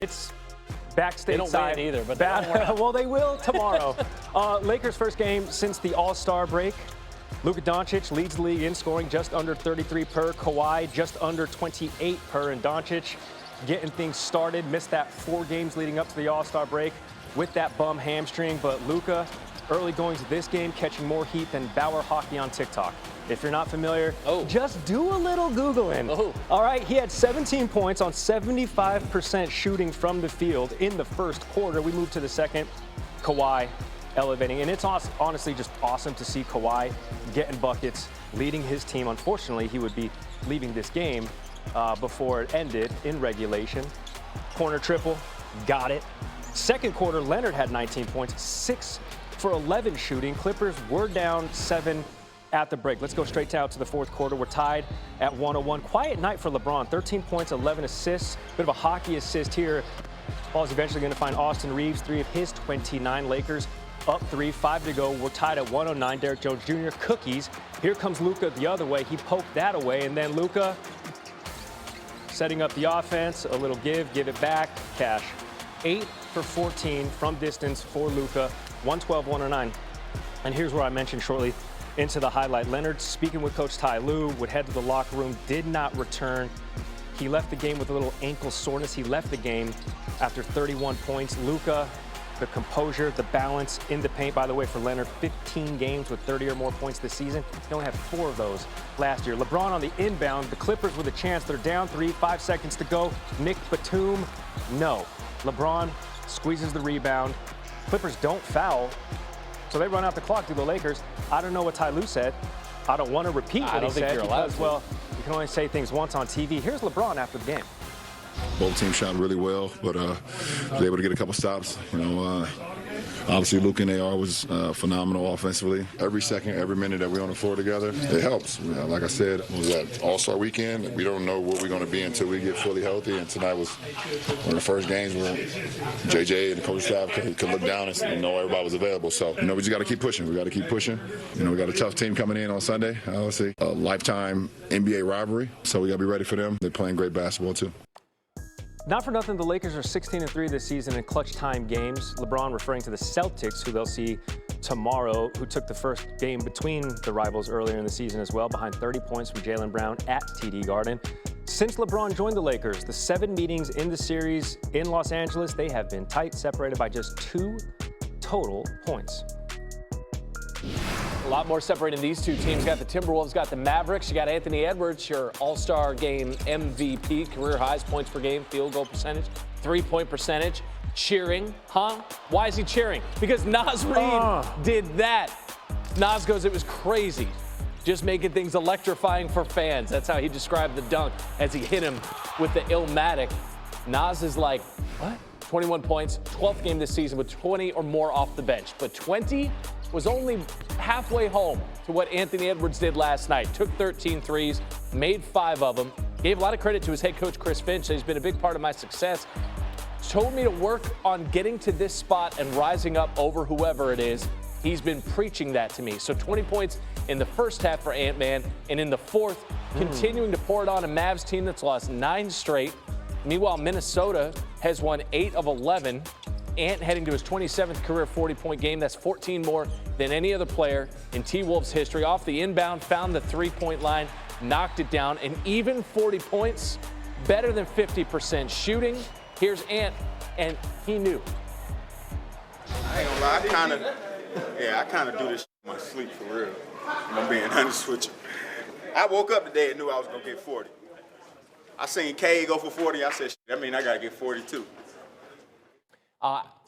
It's backstage They don't side. win either, but well, they will tomorrow. Lakers' first game since the All-Star break. Luka Doncic leads the league in scoring, just under 33 per. Kawhi just under 28 per. And Doncic getting things started. Missed that 4 games leading up to the All-Star break with that bum hamstring. But Luka, early going to this game, catching more heat than Bauer Hockey on TikTok. If you're not familiar, just do a little Googling. All right, he had 17 points on 75% shooting from the field in the first quarter. We move to the second. Kawhi elevating, and it's honestly just awesome to see Kawhi getting buckets, leading his team. Unfortunately, he would be leaving this game before it ended in regulation. Corner triple, got it. Second quarter, Leonard had 19 points, 6 for 11 shooting. Clippers were down 7 at the break. Let's go straight down to the fourth quarter. We're tied at 101. Quiet night for LeBron. 13 points, 11 assists. Bit of a hockey assist here. Ball's eventually going to find Austin Reeves, 3 of his 29. Lakers up 3, 5 to go. We're tied at 109. Derrick Jones Jr. cookies. Here comes Luka the other way. He poked that away, and then Luka setting up the offense. A little give it back. Cash. 8 for 14 from distance for Luka. 112-109. And here's where I mentioned shortly into the highlight. Leonard, speaking with Coach Ty Lue, would head to the locker room, did not return. He left the game with a little ankle soreness. He left the game after 31 points. Luka, the composure, the balance in the paint. By the way, for Leonard, 15 games with 30 or more points this season. He only had 4 of those last year. LeBron on the inbound. The Clippers with a chance. They're down 3, 5 seconds to go. Nick Batum, no. LeBron squeezes the rebound. Clippers don't foul, so they run out the clock to the Lakers. I don't know what Ty Lue said. I don't want to repeat what he said because, well, you can only say things once on TV. Here's LeBron after the game. Both teams shot really well, but was able to get a couple stops. Obviously, Luka and AR was phenomenal offensively. Every second, every minute that we're on the floor together, it helps. Like I said, it was that All-Star weekend. We don't know what we're going to be until we get fully healthy, and tonight was one of the first games where JJ and the coaching staff could look down and know everybody was available. So, we just got to keep pushing. We got to keep pushing. We got a tough team coming in on Sunday. Let's see, a lifetime NBA rivalry, so we got to be ready for them. They're playing great basketball, too. Not for nothing, the Lakers are 16-3 this season in clutch time games. LeBron referring to the Celtics, who they'll see tomorrow, who took the first game between the rivals earlier in the season as well, behind 30 points from Jaylen Brown at TD Garden. Since LeBron joined the Lakers, the 7 meetings in the series in Los Angeles, they have been tight, separated by just 2 total points. A lot more separating these two teams. You got the Timberwolves, got the Mavericks. You got Anthony Edwards, your All-Star game MVP, career highs, points per game, field goal percentage, 3-point percentage, cheering. Why is he cheering? Because Naz Reid did that. Naz goes, it was crazy. Just making things electrifying for fans. That's how he described the dunk as he hit him with the Illmatic. Naz is like, what? 21 points, 12th game this season with 20 or more off the bench. But 20 was only halfway home to what Anthony Edwards did last night. Took 13 threes, made 5 of them. Gave a lot of credit to his head coach, Chris Finch. He's been a big part of my success. Told me to work on getting to this spot and rising up over whoever it is. He's been preaching that to me. So 20 points in the first half for Ant-Man, and in the fourth, continuing to pour it on a Mavs team that's lost 9 straight. Meanwhile, Minnesota has won 8 of 11. Ant heading to his 27th career 40-point game. That's 14 more than any other player in T-Wolves history. Off the inbound, found the 3-point line, knocked it down, and even 40 points, better than 50% shooting. Here's Ant, and he knew. I ain't gonna lie, I kind of do this in my sleep for real. I'm being honest with you. I woke up today and knew I was gonna get 40. I seen K go for 40. I said, that mean I gotta get 42.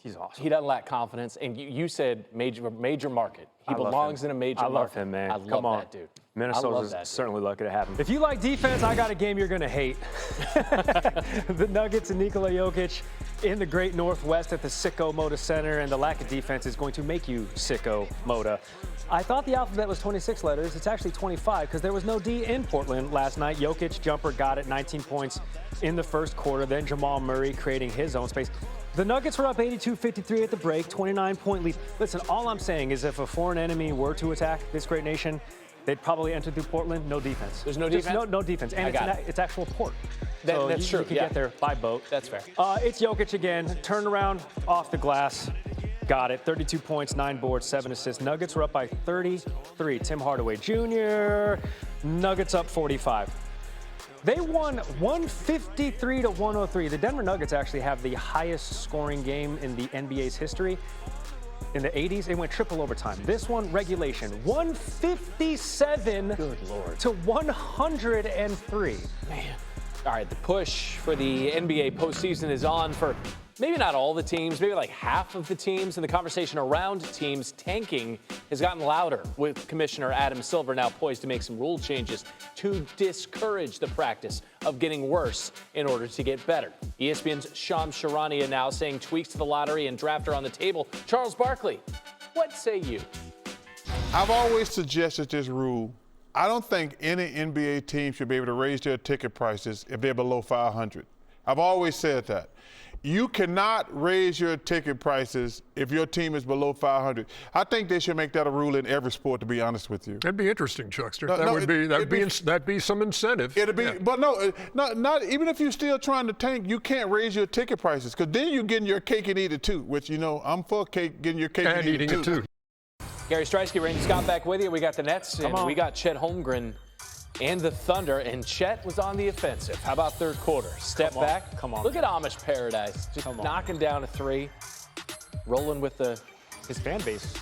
He's awesome. He doesn't lack confidence, and you said major market. He belongs in a major market. I love him, man. I love that dude. Minnesota's certainly lucky to have him. If you like defense, I got a game you're going to hate. The Nuggets and Nikola Jokic in the Great Northwest at the Sicko Moda Center, and the lack of defense is going to make you sicko Moda. I thought the alphabet was 26 letters. It's actually 25 because there was no D in Portland last night. Jokic jumper got it, 19 points in the first quarter. Then Jamal Murray creating his own space. The Nuggets were up 82-53 at the break, 29-point lead. Listen, all I'm saying is if a foreign enemy were to attack this great nation, they'd probably enter through Portland. No defense. There's no defense? No defense. And it's actual port. So that's true. You can get there by boat. That's fair. It's Jokic again. Turnaround off the glass. Got it. 32 points, 9 boards, 7 assists. Nuggets were up by 33. Tim Hardaway Jr. Nuggets up 45. They won 153 to 103. The Denver Nuggets actually have the highest scoring game in the NBA's history. In the 80s, it went triple overtime. This one, regulation, 157 to 103. Man. All right, the push for the NBA postseason is on for maybe not all the teams, maybe like half of the teams. And the conversation around teams tanking has gotten louder, with Commissioner Adam Silver now poised to make some rule changes to discourage the practice of getting worse in order to get better. ESPN's Shams Charania now saying tweaks to the lottery and draft are on the table. Charles Barkley, what say you? I've always suggested this rule. I don't think any NBA team should be able to raise their ticket prices if they're below 500. I've always said that. You cannot raise your ticket prices if your team is below 500. I think they should make that a rule in every sport, to be honest with you. That'd be interesting, Chuckster. That'd be some incentive. It'd be, but no, not even if you're still trying to tank, you can't raise your ticket prices, because then you're getting your cake and eat it too. Which, you know, I'm for cake, getting your cake and eating it too. Gary Striewski, Randy Scott back with you. We got the Nets and we got Chet Holmgren and the Thunder, and Chet was on the offensive. How about third quarter? Step back. Come on. Look at Amish Paradise. Just knocking down a three. Rolling with his fan base.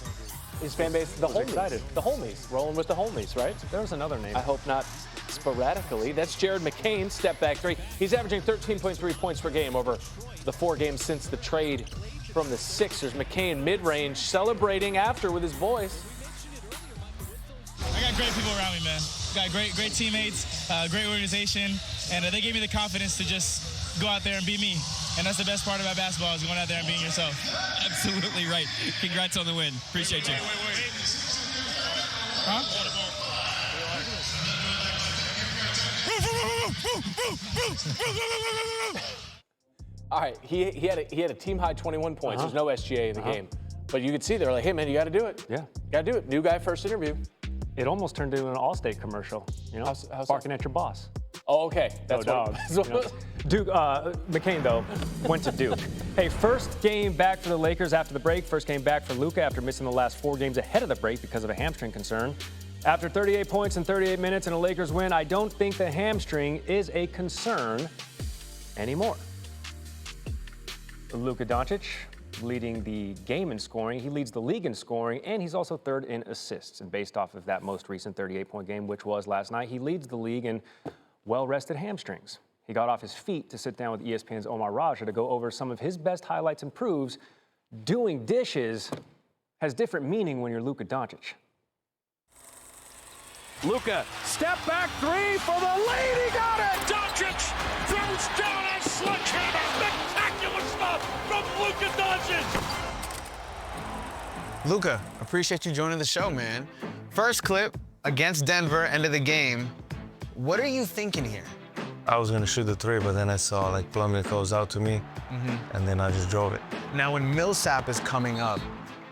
His fan base, the homies. Excited. The homies. Rolling with the homies, right? There was another name. I hope not sporadically. That's Jared McCain, step back three. He's averaging 13.3 points per game over the 4 games since the trade from the Sixers. McCain, mid-range, celebrating after with his boys. I got great people around me, man. Got great teammates, great organization, and they gave me the confidence to just go out there and be me. And that's the best part about basketball, is going out there and being yourself. Absolutely right. Congrats on the win. Appreciate you. Wait. Huh? All right, he had a team high 21 points. There's no SGA in the game, but you could see they're like, hey man, you got to do it. Yeah, got to do it. New guy, first interview. It almost turned into an Allstate commercial. You know, how's barking at your boss. Oh, okay. That's dog. Duke, McCain, though, went to Duke. Hey, first game back for the Lakers after the break. First game back for Luka after missing the last 4 games ahead of the break because of a hamstring concern. After 38 points in 38 minutes and a Lakers win, I don't think the hamstring is a concern anymore. Luka Doncic leading the game in scoring. He leads the league in scoring, and he's also third in assists. And based off of that most recent 38-point game, which was last night, he leads the league in well-rested hamstrings. He got off his feet to sit down with ESPN's Omar Raja to go over some of his best highlights and proves doing dishes has different meaning when you're Luka Doncic. Luka, step back three for the lead. He got it. Doncic throws down a sledgehammer. Spectacular stuff from Luka Doncic. Luka, appreciate you joining the show, man. First clip against Denver, end of the game. What are you thinking here? I was gonna shoot the three, but then I saw like Plumlee goes out to me, and then I just drove it. Now, when Millsap is coming up,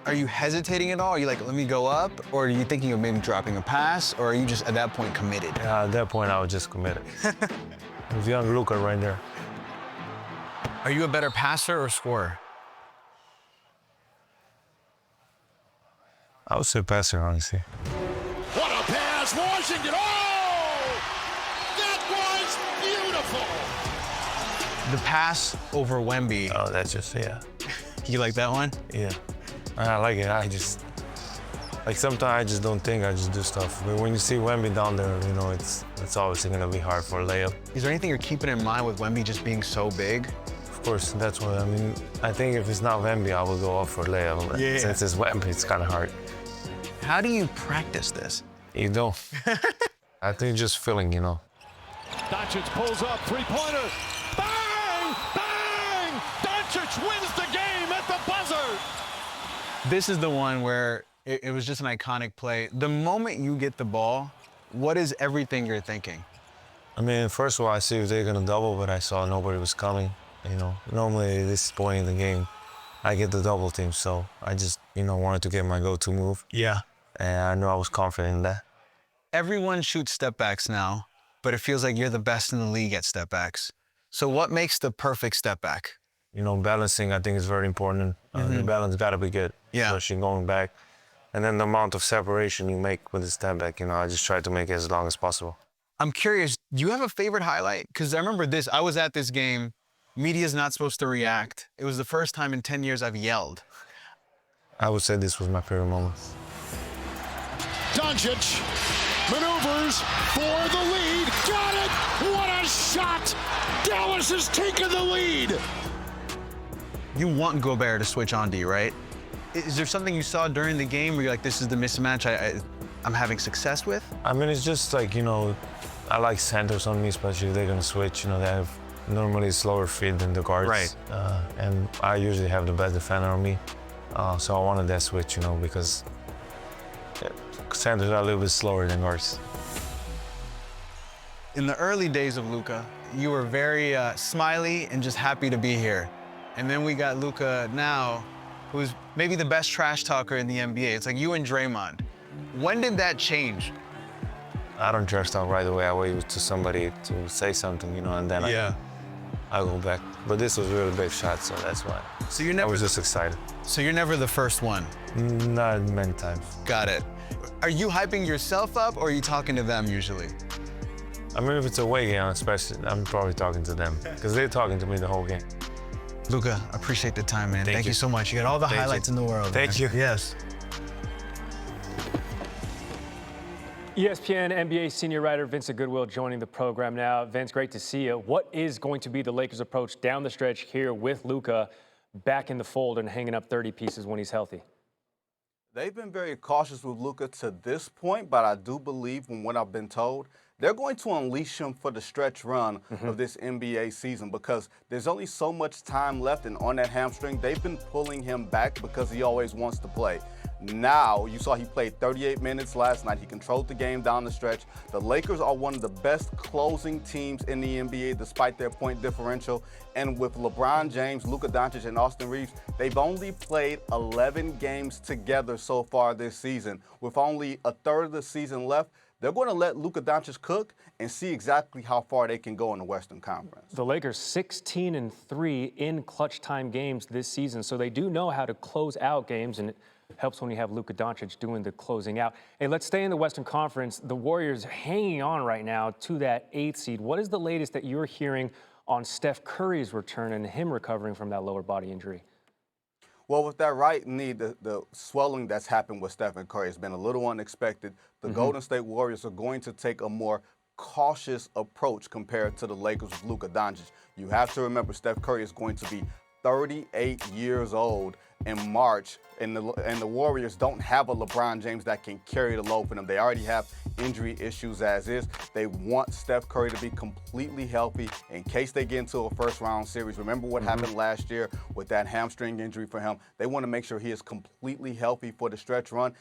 are you hesitating at all? Are you like, let me go up? Or are you thinking of maybe dropping a pass? Or are you just at that point committed? Yeah, at that point, I was just committed. With young Luka right there. Are you a better passer or scorer? I would say passer, honestly. What a pass, Washington. Oh! That was beautiful. The pass over Wemby. Oh, that's just, yeah. You like that one? Yeah. I like it. I just, like sometimes I just don't think, I just do stuff. But when you see Wemby down there, you know, it's obviously gonna be hard for a layup. Is there anything you're keeping in mind with Wemby just being so big? Of course, that's what, I mean, I think if it's not Wemby, I will go off for a layup. But since it's Wemby, it's kind of hard. How do you practice this? You don't. I think just feeling, you know. Doncic pulls up, three-pointer. Bang! Bang! Doncic wins the game at the buzzer. This is the one where it was just an iconic play. The moment you get the ball, what is everything you're thinking? I mean, first of all, I see if they're gonna double, but I saw nobody was coming. You know, normally at this point in the game, I get the double team, so I just, you know, wanted to get my go-to move. Yeah. And I knew I was confident in that. Everyone shoots step backs now, but it feels like you're the best in the league at step backs. So what makes the perfect step back? You know, balancing, I think, is very important. The balance got to be good, especially going back. And then the amount of separation you make with the step back, you know, I just try to make it as long as possible. I'm curious, do you have a favorite highlight? Because I remember this, I was at this game, media's not supposed to react. It was the first time in 10 years I've yelled. I would say this was my favorite moment. Doncic maneuvers for the lead. Got it! What a shot! Dallas has taken the lead. You want Gobert to switch on D, right? Is there something you saw during the game where you're like, this is the mismatch I'm having success with? I mean, it's just like, you know, I like centers on me, especially if they're going to switch. You know, they have normally slower feet than the guards. Right. And I usually have the best defender on me. So I wanted that switch, you know, because centers are a little bit slower than guards. In the early days of Luka, you were very smiley and just happy to be here. And then we got Luka now, who's maybe the best trash talker in the NBA. It's like you and Draymond. When did that change? I don't trash talk right away. I wait to somebody to say something, you know, and then I go back. But this was a really big shot, so that's why. So you're never, I was just excited. So you're never the first one? Not many times. Got it. Are you hyping yourself up, or are you talking to them usually? I mean, if it's a away game, especially, I'm probably talking to them, because they're talking to me the whole game. Luka, I appreciate the time, man. Thank you so much. You got all the highlights in the world. Thank you. Yes. ESPN NBA senior writer Vincent Goodwill joining the program now. Vince, great to see you. What is going to be the Lakers' approach down the stretch here with Luka back in the fold and hanging up 30 pieces when he's healthy? They've been very cautious with Luka to this point, but I do believe from what I've been told, they're going to unleash him for the stretch run of this NBA season because there's only so much time left, and on that hamstring, they've been pulling him back because he always wants to play. Now, you saw he played 38 minutes last night. He controlled the game down the stretch. The Lakers are one of the best closing teams in the NBA despite their point differential. And with LeBron James, Luka Doncic, and Austin Reeves, they've only played 11 games together so far this season. With only a third of the season left, they're going to let Luka Doncic cook and see exactly how far they can go in the Western Conference. The Lakers 16-3 in clutch time games this season, so they do know how to close out games, and it helps when you have Luka Doncic doing the closing out. Hey, let's stay in the Western Conference. The Warriors hanging on right now to that 8th seed. What is the latest that you're hearing on Steph Curry's return and him recovering from that lower body injury? Well, with that right knee, the swelling that's happened with Stephen Curry has been a little unexpected. The Golden State Warriors are going to take a more cautious approach compared to the Lakers with Luka Doncic. You have to remember Steph Curry is going to be 38 years old in March, and the Warriors don't have a LeBron James that can carry the load for them. They already have injury issues as is. They want Steph Curry to be completely healthy in case they get into a first-round series. Remember what happened last year with that hamstring injury for him. They want to make sure he is completely healthy for the stretch run.